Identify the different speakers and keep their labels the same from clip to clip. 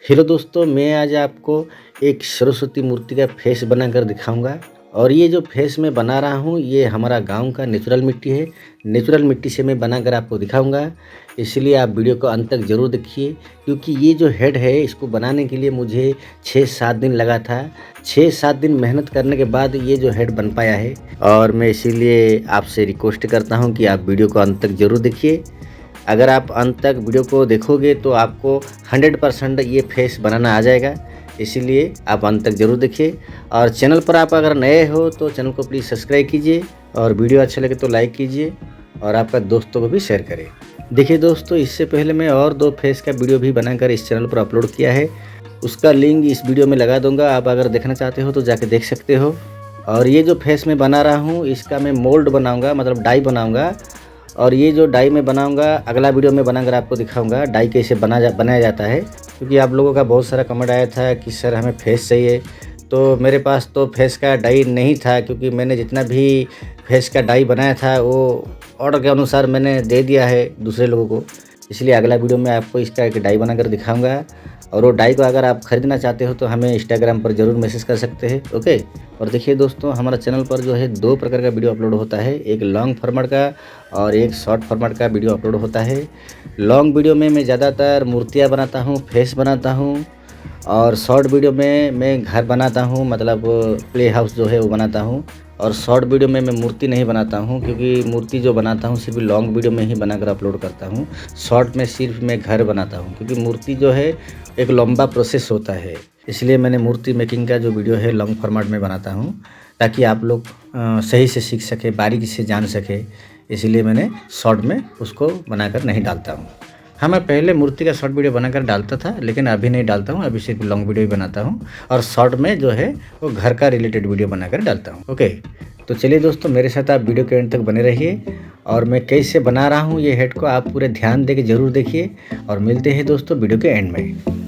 Speaker 1: Hello दोस्तों, मैं आज आपको एक सरस्वती मूर्ति का फेस बनाकर दिखाऊंगा। और ये जो फेस मैं बना रहा हूँ ये हमारा गांव का नेचुरल मिट्टी है। नेचुरल मिट्टी से मैं बनाकर आपको दिखाऊंगा, इसलिए आप वीडियो को अंत तक ज़रूर देखिए। क्योंकि ये जो हेड है इसको बनाने के लिए मुझे 6-7 दिन लगा था। 6-7 दिन मेहनत करने के बाद ये जो हेड बन पाया है। और मैं इसीलिए आपसे रिक्वेस्ट करता हूँ कि आप वीडियो को अंत तक ज़रूर देखिए। अगर आप अंत तक वीडियो को देखोगे तो आपको 100% ये फेस बनाना आ जाएगा। इसीलिए आप अंत तक ज़रूर देखिए। और चैनल पर आप अगर नए हो तो चैनल को प्लीज़ सब्सक्राइब कीजिए, और वीडियो अच्छा लगे तो लाइक कीजिए और आपका दोस्तों को भी शेयर करें। देखिए दोस्तों, इससे पहले मैं और 2 फेस का वीडियो भी बनाकर इस चैनल पर अपलोड किया है। उसका लिंक इस वीडियो में लगा दूँगा, आप अगर देखना चाहते हो तो जाके देख सकते हो। और ये जो फेस मैं बना रहा हूँ इसका मैं मोल्ड बनाऊँगा, मतलब डाई बनाऊँगा। और ये जो डाई मैं बनाऊंगा अगला वीडियो में बनाकर आपको दिखाऊंगा डाई कैसे बनाया जाता है। क्योंकि आप लोगों का बहुत सारा कमेंट आया था कि सर हमें फेस चाहिए, तो मेरे पास तो फेस का डाई नहीं था। क्योंकि मैंने जितना भी फेस का डाई बनाया था वो ऑर्डर के अनुसार मैंने दे दिया है दूसरे लोगों को। इसलिए अगला वीडियो में आपको इसका एक डाई बनाकर दिखाऊंगा। और वो डाई को अगर आप ख़रीदना चाहते हो तो हमें इंस्टाग्राम पर ज़रूर मैसेज कर सकते हैं, ओके। और देखिए दोस्तों, हमारा चैनल पर जो है 2 प्रकार का वीडियो अपलोड होता है, एक लॉन्ग फॉर्मेट का और एक शॉर्ट फॉर्मेट का वीडियो अपलोड होता है। लॉन्ग वीडियो में मैं ज़्यादातर मूर्तियाँ बनाता हूँ, फेस बनाता हूँ। और शॉर्ट वीडियो में मैं घर बनाता हूँ, मतलब प्ले हाउस जो है वो बनाता हूँ। और शॉर्ट वीडियो में मैं मूर्ति नहीं बनाता हूँ, क्योंकि मूर्ति जो बनाता हूँ सिर्फ लॉन्ग वीडियो में ही बनाकर अपलोड करता हूँ। शॉर्ट में सिर्फ मैं घर बनाता हूँ, क्योंकि मूर्ति जो है एक लंबा प्रोसेस होता है। इसलिए मैंने मूर्ति मेकिंग का जो वीडियो है लॉन्ग फॉर्मेट में बनाता हूँ, ताकि आप लोग सही से सीख सके, बारीकी से जान सके। इसलिए मैंने शॉर्ट में उसको बनाकर नहीं डालता हूँ। हाँ, मैं पहले मूर्ति का शॉर्ट वीडियो बनाकर डालता था, लेकिन अभी नहीं डालता हूँ। अभी सिर्फ लॉन्ग वीडियो ही बनाता हूँ। और शॉर्ट में जो है वो घर का रिलेटेड वीडियो बनाकर डालता हूँ, ओके। तो चलिए दोस्तों, मेरे साथ आप वीडियो के एंड तक बने रहिए। और मैं कैसे बना रहा हूँ ये हेड को आप पूरे ध्यान देके ज़रूर देखिए। और मिलते हैं दोस्तों वीडियो के एंड में।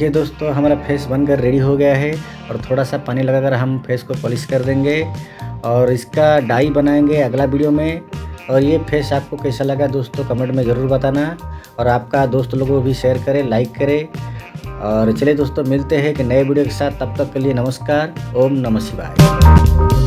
Speaker 1: चलिए दोस्तों, हमारा फेस बनकर रेडी हो गया है और थोड़ा सा पानी लगाकर हम फेस को पॉलिश कर देंगे और इसका डाई बनाएंगे अगला वीडियो में। और ये फेस आपको कैसा लगा दोस्तों कमेंट में ज़रूर बताना और आपका दोस्त लोगों को भी शेयर करें, लाइक करें। और चलिए दोस्तों, मिलते हैं एक नए वीडियो के साथ। तब तक के लिए नमस्कार। ओम नमः शिवाय।